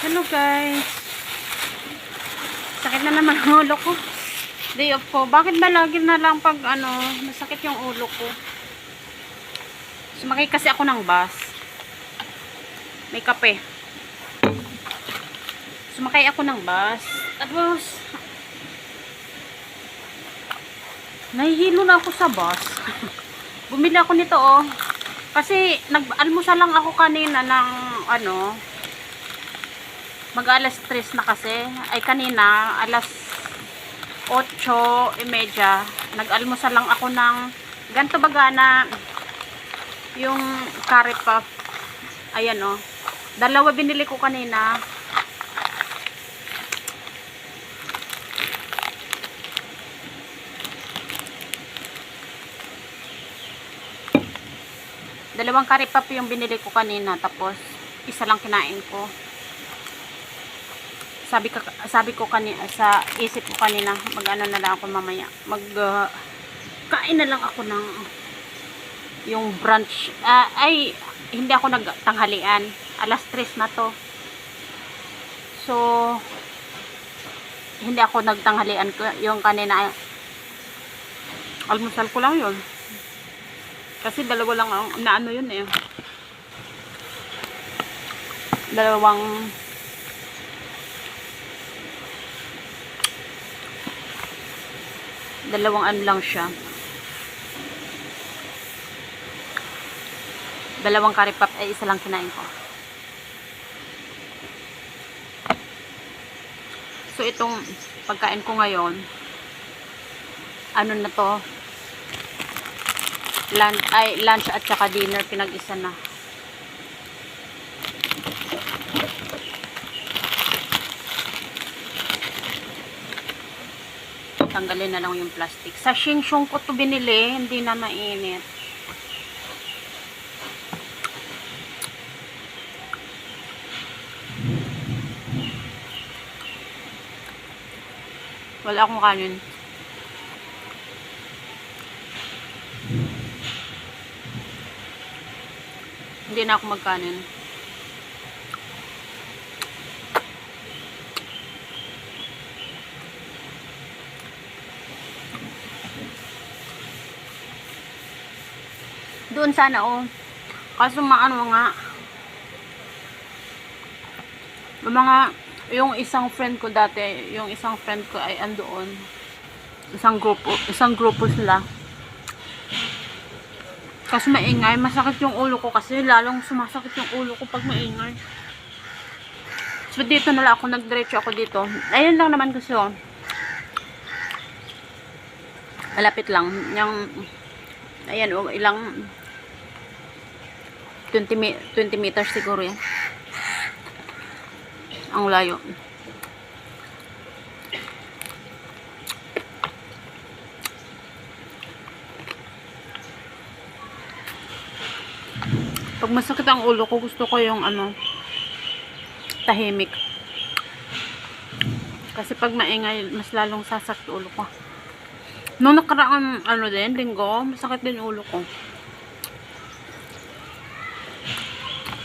Hello guys. Sakit na naman ang ulo ko. Day off ko. Bakit ba lagi na lang pag masakit yung ulo ko? Sumakay kasi ako ng bus. May kape. Sumakay ako ng bus. Tapos nahihilo na ako sa bus. Bumili ako nito Kasi nag-almusal lang ako kanina ng mag alas 3 na kasi. Ay kanina, alas 8:30. Nag-almusal lang ako ng ganito baga na yung curry puff. Ayan dalawa binili ko kanina. Dalawang curry puff yung binili ko kanina. Tapos, isa lang kinain ko. Sabi ko kanina, sa isip ko kanina, mag-ano na lang ako mamaya. Kain na lang ako ng yung brunch. Hindi ako nagtanghalian. Alas 3 na to. So, hindi ako nagtanghalian. Yung kanina, almusal ko lang yun. Kasi dalawa lang na yun dalawang ano lang siya. Dalawang curry puff ay isa lang kinain ko. So itong pagkain ko ngayon, na to? Lunch at saka dinner pinag-isa na. Tanggalin na lang yung plastic. Sa Sheng-Siong ko to binili, hindi na mainit. Wala akong kanin. Hindi na ako magkanin. Doon sana kaso yung isang friend ko dati, ay andoon. Isang grupo sila. Kasi maingay, masakit yung ulo ko kasi lalong sumasakit yung ulo ko pag maingay. So dito na lang ako, nagdiretso ako dito. Ayun lang naman kasi malapit lang. Ayan ilang 20 meters siguro yan. Ang layo. Pag masakit ang ulo ko, gusto ko yung tahimik. Kasi pag maingay, mas lalong sasakit ulo ko. Nung nakaraang linggo, masakit din ulo ko.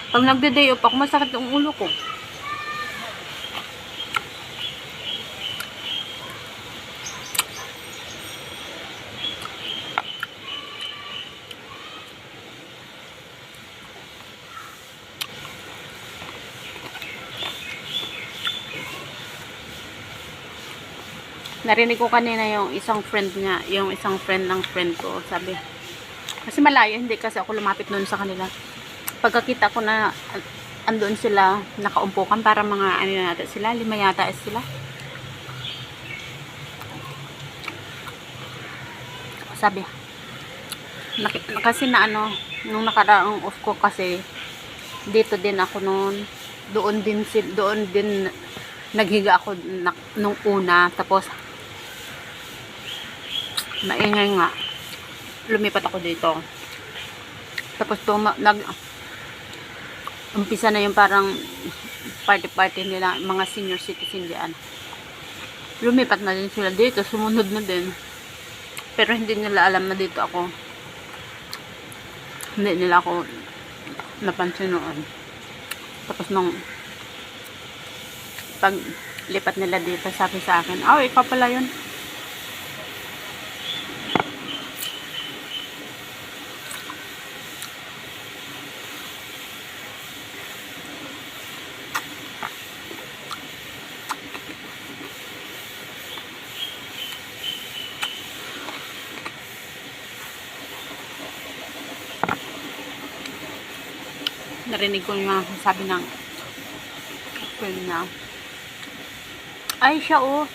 Pag nagde-day off ako, masakit ang ulo ko. Narinig ko kanina yung isang friend ng friend ko, sabi. Kasi malayo, hindi kasi ako lumapit noon sa kanila. Pagkakita ko na andun sila, nakaumpukan, para mga yata sila, 5 yata sila. Sabi, kasi nung nakaraang off ko kasi, dito din ako noon, doon din naghiga ako nung una, tapos maingay nga, lumipat ako dito. Tapos umpisa na yung parang party nila, mga senior citizen diyan. Lumipat na din sila dito, sumunod na din. Pero hindi nila alam na dito ako. Hindi nila ako napansin noon. Tapos nung Pag lipat nila dito, sabi sa akin, oh, ikaw pala yun. Narinig ko yung sabi ng friend na, ay siya oh,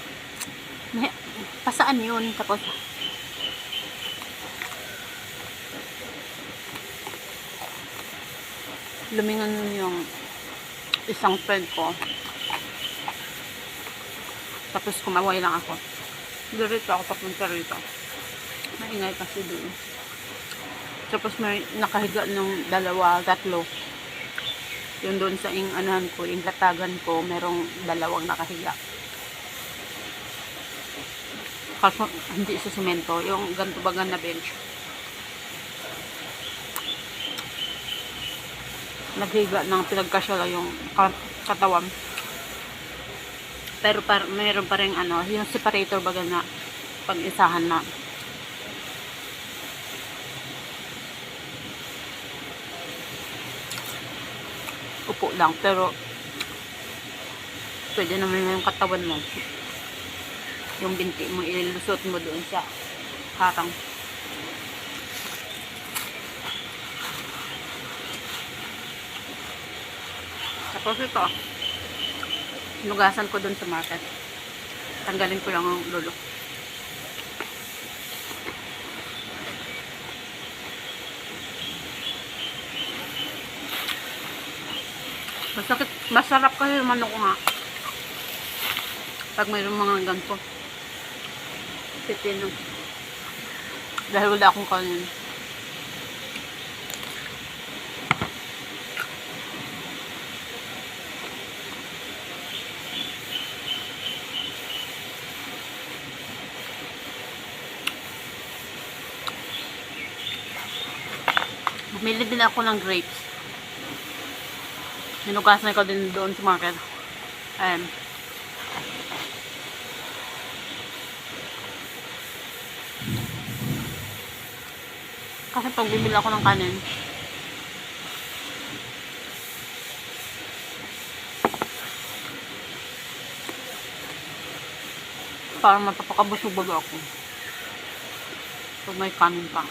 pasaan yun? Tapos lumingon yung isang friend ko, tapos kumaway lang ako. Diretso ako papunta rito, maingay kasi doon. Tapos may nakahiga ng dalawa, tatlo. Yung doon sa anahan ko, yung latagan ko, merong dalawang nakahiga. Kaso hindi sa semento, yung ganito bagan na bench. Naghiga ng pinagkasyala yung katawan. Pero mayroon pa rin yung separator baga na pag-isahan na. Upo lang, pero pwede naman yung katawan mo, yung binti mo ilusot mo doon sa harang. Tapos ito, nugasan ko doon sa market, tanggalin ko lang ang lulo. Masarap kasi yung manok ko nga pag mayroong mga ganito pipino, dahil wala akong kanin. Bumili din ako ng grapes. Hinugasan ko din doon sa market. Ayan. Kasi pag bibili ako ng kanin, parang mapapakabusog baga ako pag may kanin pa.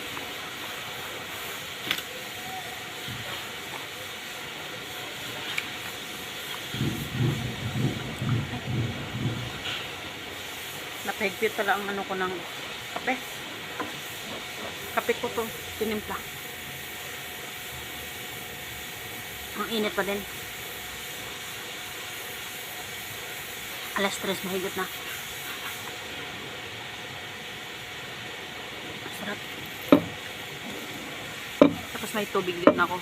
Napahigpit pala ang ko ng kape. Kape ko to, tinimpla. Ang init pa din. Alas 3 mahigit na. Sarap. Tapos may tubig din ako.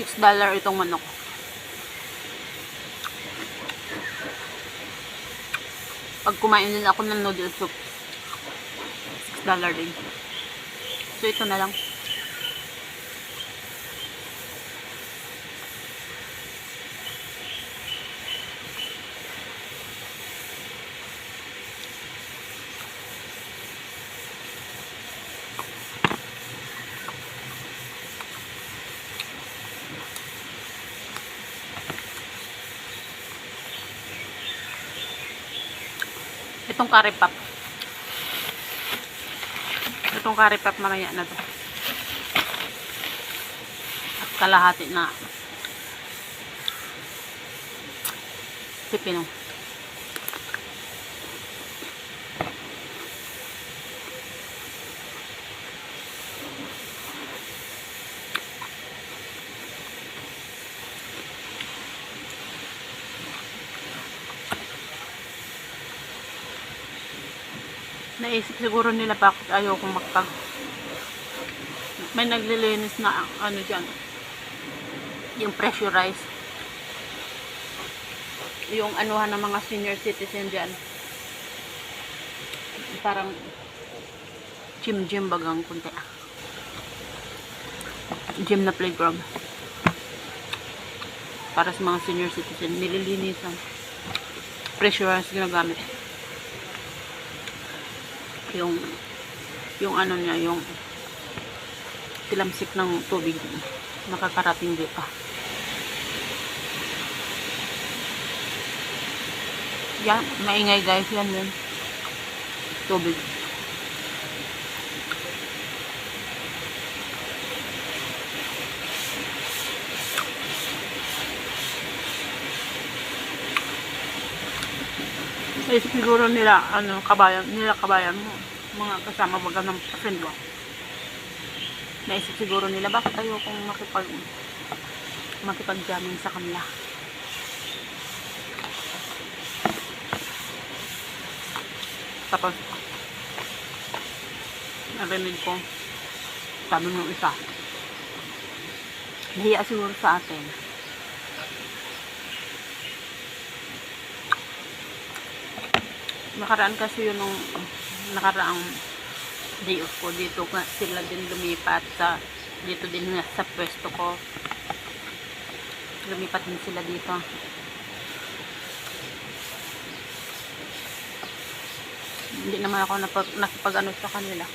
$6 itong manok. Pag kumain din ako ng noodle soup, $6 din. So ito na lang. Itong curry pop. Itong curry pop mamaya na to. At kalahati na pipino. Naisip siguro nila bakit ayaw kong magpag. May naglilinis na ano dyan. Yung pressurized. Yung anuhan ng mga senior citizen dyan. Parang gym bagang kunti. Gym na playground. Para sa mga senior citizen. Nililinisan. Pressurized ginagamit. Yung ano niya, yung silamsik ng tubig nakakarating dito. Yan, maingay guys, yan yun. Tubig. Siguro nila, kabayan, mga kasama baga ng friend ko. Naisip siguro nila, bakit ayokong makipag-jamming sa kanila. Tapos, narinig ko, sabi ng isa, nahiya siguro sa atin. Nakaraan kasi yun nung nakaraang day off ko dito nga sila din lumipat sa dito din nga sa pwesto ko, lumipat din sila dito. Hindi naman ako nakipag-ano sa kanila.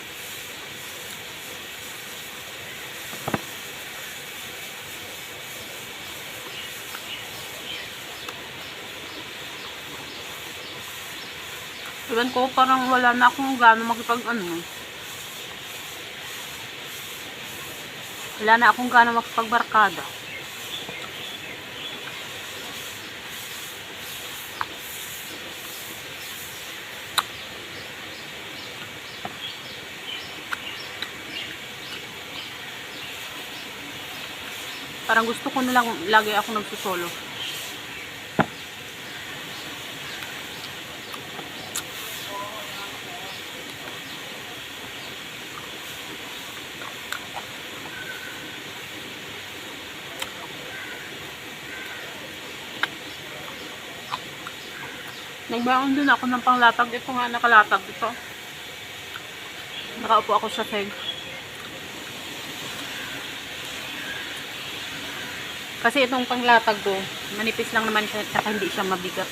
Iwan ko, parang wala na akong gano'ng wala na akong gano'ng makipagbarkada. Parang gusto ko na lang lagi ako nagsusolo. Nagbaon din ako ng panglatag. Ito nga, nakalatag ito. Nakaupo ako sa seg. Kasi itong panglatag ko, manipis lang naman siya, saka hindi siya mabigat.